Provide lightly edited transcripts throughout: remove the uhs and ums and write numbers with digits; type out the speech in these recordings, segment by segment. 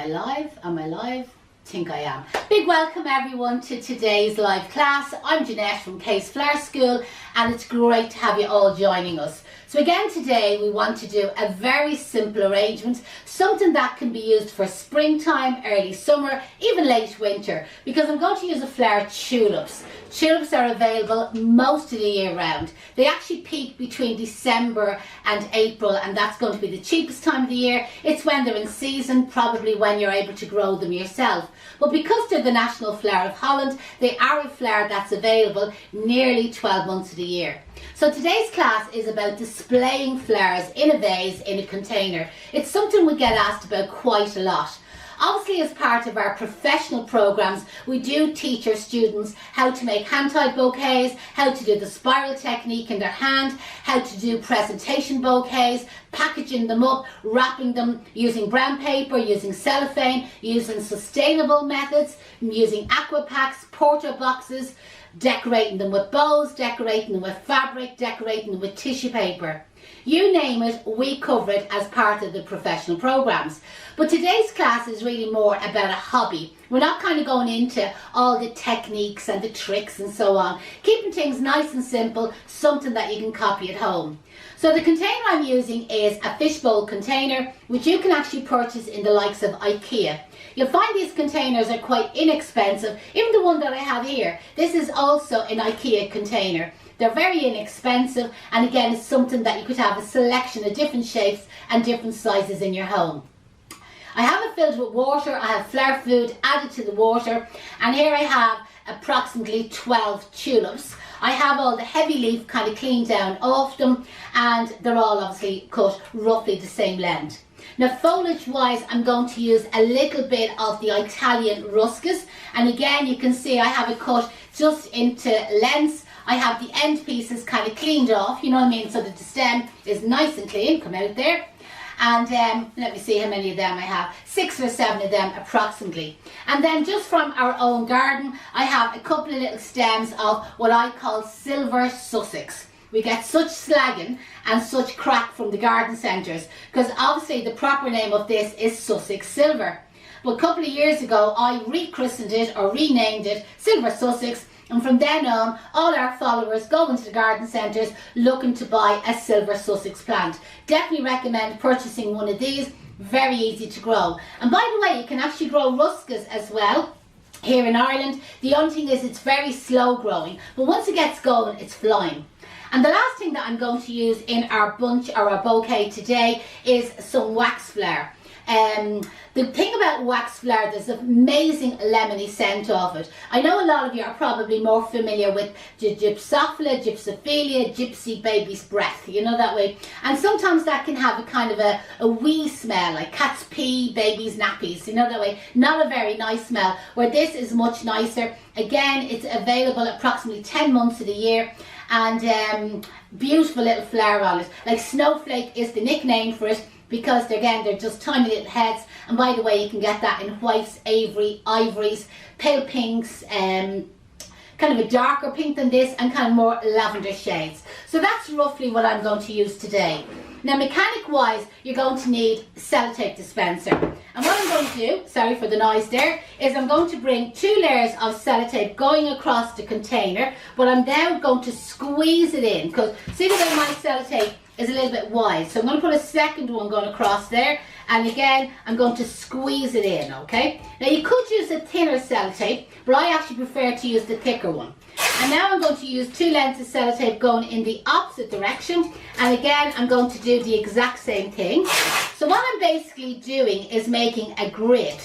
I live? Am I live? I think I am. Big welcome everyone to today's live class. I'm Janette from Case Flower School and it's great to have you all joining us. So again today we want to do a very simple arrangement, something that can be used for springtime, early summer, even late winter, because I'm going to use a flower tulips. Tulips are available most of the year round. They actually peak between December and April, and that's going to be the cheapest time of the year. It's when they're in season, probably when you're able to grow them yourself. But because they're the national flower of Holland, they are a flower that's available nearly 12 months of the year. So today's class is about displaying flowers in a vase, in a container. It's something we get asked about quite a lot. Obviously, as part of our professional programs, we do teach our students how to make hand-tied bouquets, how to do the spiral technique in their hand, how to do presentation bouquets, packaging them up, wrapping them using brown paper, using cellophane, using sustainable methods, using aqua packs, porta boxes, decorating them with bows, decorating them with fabric, decorating them with tissue paper. You name it, we cover it as part of the professional programs. But today's class is really more about a hobby. We're not kind of going into all the techniques and the tricks and so on. Keeping things nice and simple, something that you can copy at home. So the container I'm using is a fishbowl container, which you can actually purchase in the likes of IKEA. You'll find these containers are quite inexpensive. Even the one that I have here, this is also an IKEA container. They're very inexpensive, and again, it's something that you could have a selection of different shapes and different sizes in your home. I have it filled with water. I have flower food added to the water, and here I have approximately 12 tulips. I have all the heavy leaf kind of cleaned down off them, and they're all obviously cut roughly the same length. Now foliage wise, I'm going to use a little bit of the Italian ruscus, and again you can see I have it cut just into lengths. I have the end pieces kind of cleaned off, you know what I mean, so that the stem is nice and clean, come out there. And let me see how many of them I have, 6 or 7 of them approximately. And then just from our own garden, I have a couple of little stems of what I call silver Sussex. We get such slagging and such crack from the garden centres, because obviously the proper name of this is Sussex Silver. But a couple of years ago, I rechristened it or renamed it Silver Sussex. And from then on, all our followers go into the garden centres looking to buy a silver Sussex plant. Definitely recommend purchasing one of these, very easy to grow. And by the way, you can actually grow ruscus as well here in Ireland. The only thing is it's very slow growing, but once it gets going, it's flying. And the last thing that I'm going to use in our bunch or our bouquet today is some wax flower. The thing about wax flower, there's an amazing lemony scent of it. I know a lot of you are probably more familiar with gypsophila, gypsophilia, gypsy baby's breath, you know that way. And sometimes that can have a kind of a wee smell, like cat's pee, baby's nappies, you know that way. Not a very nice smell, where this is much nicer. Again, it's available approximately 10 months of the year. And beautiful little flower on it. Like snowflake is the nickname for it, because again they're just tiny little heads. And by the way, you can get that in whites, ivories, pale pinks, kind of a darker pink than this, and kind of more lavender shades. So that's roughly what I'm going to use today. Now mechanic wise, you're going to need sellotape dispenser. And what I'm going to do, sorry for the noise there, is I'm going to bring 2 layers of sellotape going across the container, but I'm now going to squeeze it in, because see the way my sellotape is a little bit wide. So I'm going to put a second one going across there, and again I'm going to squeeze it in, okay? Now you could use a thinner sellotape, but I actually prefer to use the thicker one. And now I'm going to use 2 lengths of sellotape going in the opposite direction, and again I'm going to do the exact same thing. So what I'm basically doing is making a grid.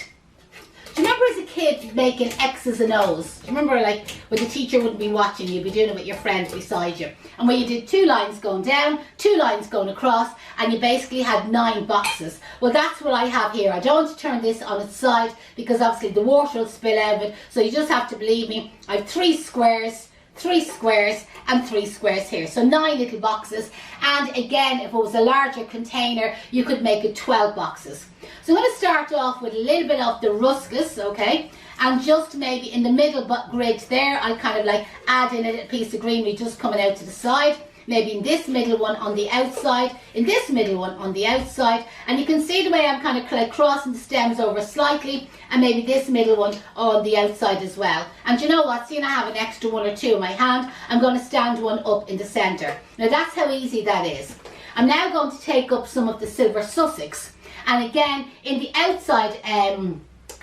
Do you remember as a kid making X's and O's? Do you remember like when the teacher wouldn't be watching you, you'd be doing it with your friend beside you? And where you did 2 lines going down, 2 lines going across, and you basically had 9 boxes. Well, that's what I have here. I don't want to turn this on its side because obviously the water will spill out of it. So you just have to believe me. I have 3 squares, 3 squares and 3 squares here, so 9 little boxes. And again, if it was a larger container, you could make it 12 boxes. So I'm going to start off with a little bit of the ruscus, okay, and just maybe in the middle grid there, I'll kind of like add in a little piece of greenery just coming out to the side. maybe in this middle one on the outside, in this middle one on the outside, and you can see the way I'm kind of like crossing the stems over slightly, and maybe this middle one on the outside as well. And you know what, seeing I have an extra one or two in my hand, I'm going to stand one up in the centre. Now that's how easy that is. I'm now going to take up some of the silver Sussex, and again in the outside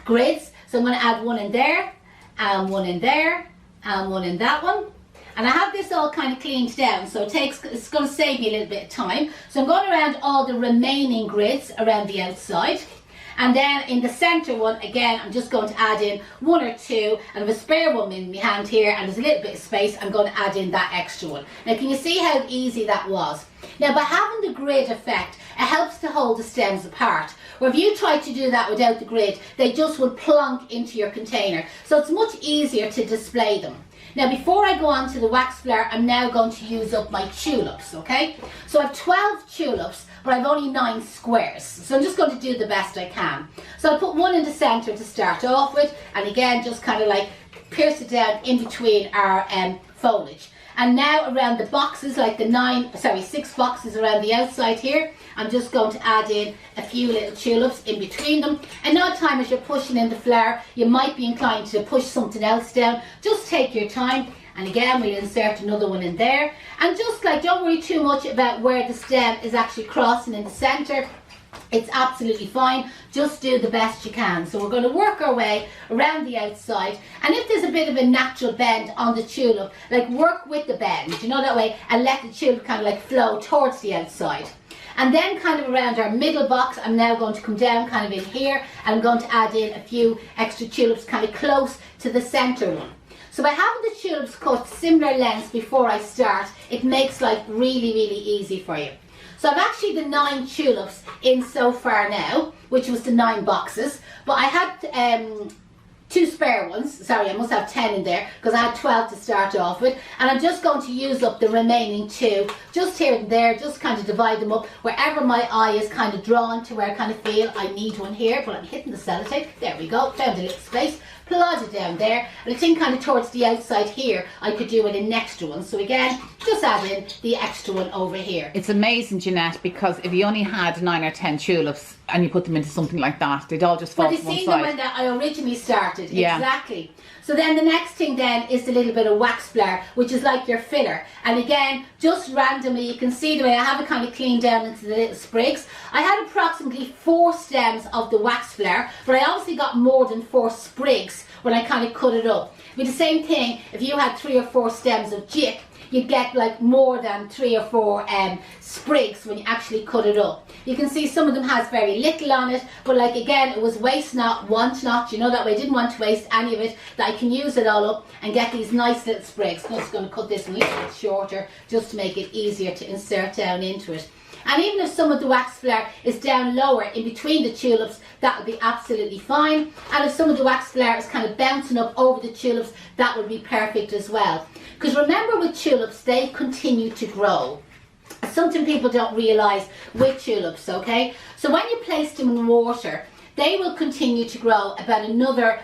grids, so I'm going to add one in there, and one in there, and one in that one. And I have this all kind of cleaned down, so it's going to save me a little bit of time. So I'm going around all the remaining grids around the outside. And then in the centre one, again, I'm just going to add in one or two, and with a spare one in my hand here, and there's a little bit of space, I'm going to add in that extra one. Now can you see how easy that was? Now by having the grid effect, it helps to hold the stems apart. Where if you try to do that without the grid, they just will plonk into your container. So it's much easier to display them. Now before I go on to the wax flower, I'm now going to use up my tulips, okay? So I have 12 tulips, but I've only 9 squares. So I'm just going to do the best I can. So I'll put one in the centre to start off with, and again just kind of like pierce it down in between our foliage. And now around the boxes, like the 6 boxes around the outside here, I'm just going to add in a few little tulips in between them. And now time as you're pushing in the flower, you might be inclined to push something else down. Just take your time. And again, we'll insert another one in there. And just like, don't worry too much about where the stem is actually crossing in the centre. It's absolutely fine. Just do the best you can. So we're going to work our way around the outside, and if there's a bit of a natural bend on the tulip, like work with the bend, you know, that way, and let the tulip kind of like flow towards the outside. And then kind of around our middle box, I'm now going to come down kind of in here, and I'm going to add in a few extra tulips kind of close to the centre one. So by having the tulips cut similar lengths before I start, it makes life really, really easy for you. So I've actually the 9 tulips in so far now, which was the 9 boxes, but I had 2 spare ones. Sorry, I must have 10 in there because I had 12 to start off with, and I'm just going to use up the remaining 2 just here and there, just kind of divide them up wherever my eye is kind of drawn to, where I kind of feel I need one here, but I'm hitting the sellotape. There we go, found a little space. Plod it down there, and I think kind of towards the outside here I could do it an extra one. So again, just add in the extra one over here. It's amazing, Janette, because if you only had 9 or 10 tulips and you put them into something like that, they'd all just fall to one side. But you see them when I originally started, yeah. Exactly. So then the next thing then is a little bit of wax flower, which is like your filler. And again, just randomly, you can see the way I have it kind of cleaned down into the little sprigs. I had approximately 4 stems of the wax flower, but I obviously got more than 4 sprigs when I kind of cut it up. With the same thing, if you had 3 or 4 stems of jik, you'd get like more than 3 or 4 sprigs when you actually cut it up. You can see some of them has very little on it, but like again, it was waste not, want not, you know, that way I didn't want to waste any of it, that I can use it all up and get these nice little sprigs. I'm just going to cut this one a little bit shorter just to make it easier to insert down into it. And even if some of the wax flower is down lower in between the tulips, that would be absolutely fine. And if some of the wax flower is kind of bouncing up over the tulips, that would be perfect as well. Because remember, with tulips, they continue to grow. Something people don't realise with tulips, okay? So when you place them in water, they will continue to grow about another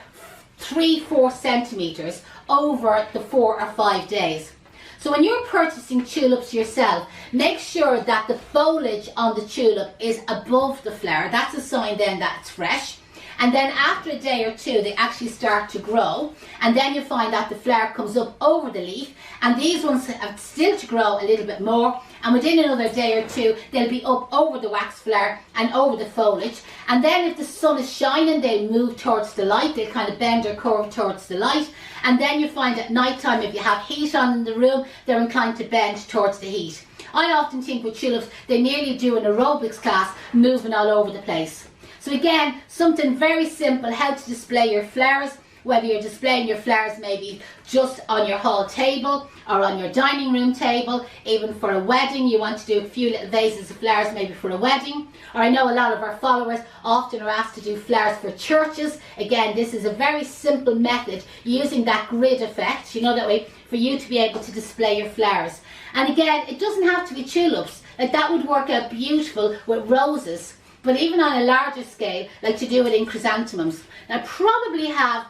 3-4 centimetres over the 4 or 5 days. So when you're purchasing tulips yourself, make sure that the foliage on the tulip is above the flower. That's a sign then that it's fresh. And then after a day or 2, they actually start to grow. And then you find that the flower comes up over the leaf. And these ones have still to grow a little bit more. And within another day or 2, they'll be up over the wax flower and over the foliage. And then if the sun is shining, they move towards the light. They kind of bend or curve towards the light. And then you find at night time, if you have heat on in the room, they're inclined to bend towards the heat. I often think with tulips, they nearly do an aerobics class, moving all over the place. So again, something very simple, how to display your flowers, whether you're displaying your flowers maybe just on your hall table or on your dining room table, even for a wedding, you want to do a few little vases of flowers maybe for a wedding. Or I know a lot of our followers often are asked to do flowers for churches. Again, this is a very simple method using that grid effect, you know, that way for you to be able to display your flowers. And again, it doesn't have to be tulips, like that would work out beautiful with roses. But even on a larger scale, like to do it in chrysanthemums. Now I probably have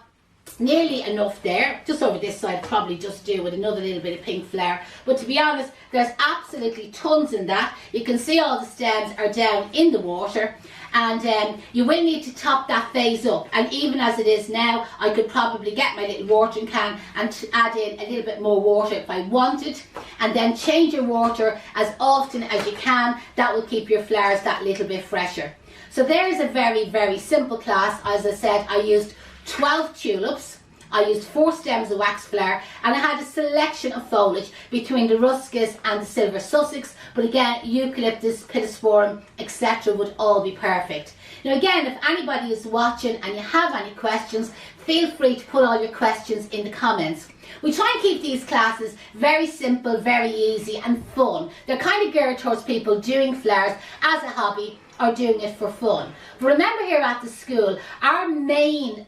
nearly enough there. Just over this side, probably just do with another little bit of pink flower. But to be honest, there's absolutely tons in that. You can see all the stems are down in the water. And you will need to top that vase up. And even as it is now, I could probably get my little watering can and add in a little bit more water if I wanted. And then change your water as often as you can. That will keep your flowers that little bit fresher. So there's a very, very simple class. As I said, I used 12 tulips. I used 4 stems of wax flower, and I had a selection of foliage between the ruscus and the silver Sussex, but again, eucalyptus, pittosporum, etc. would all be perfect. Now again, if anybody is watching and you have any questions, feel free to put all your questions in the comments. We try and keep these classes very simple, very easy and fun. They're kind of geared towards people doing flowers as a hobby or doing it for fun. But remember, here at the school, our main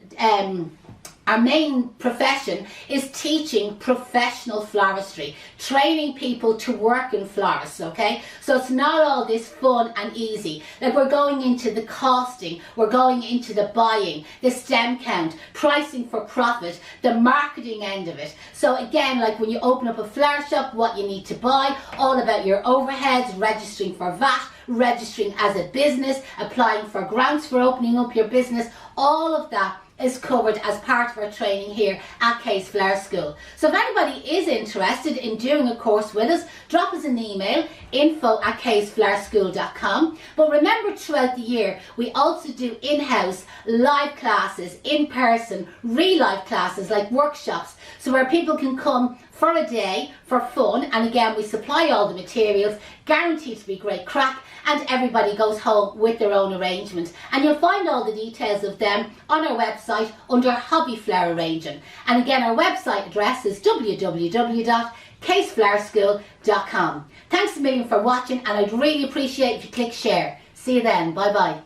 profession is teaching professional floristry, training people to work in florists, okay? So it's not all this fun and easy. Like, we're going into the costing, we're going into the buying, the stem count, pricing for profit, the marketing end of it. So again, like when you open up a flower shop, what you need to buy, all about your overheads, registering for VAT, registering as a business, applying for grants for opening up your business, all of that is covered as part of our training here at Case Flower School. So if anybody is interested in doing a course with us, drop us an email, info@caseflowerschool.com. But remember, throughout the year, we also do in-house live classes, in-person, real-life classes like workshops, so where people can come for a day for fun, and again, we supply all the materials, guaranteed to be great crack, and everybody goes home with their own arrangement. And you'll find all the details of them on our website under Hobby Flower Arranging. And again, our website address is www.caseflowerschool.com. Thanks a million for watching, and I'd really appreciate if you click share. See you then. Bye bye.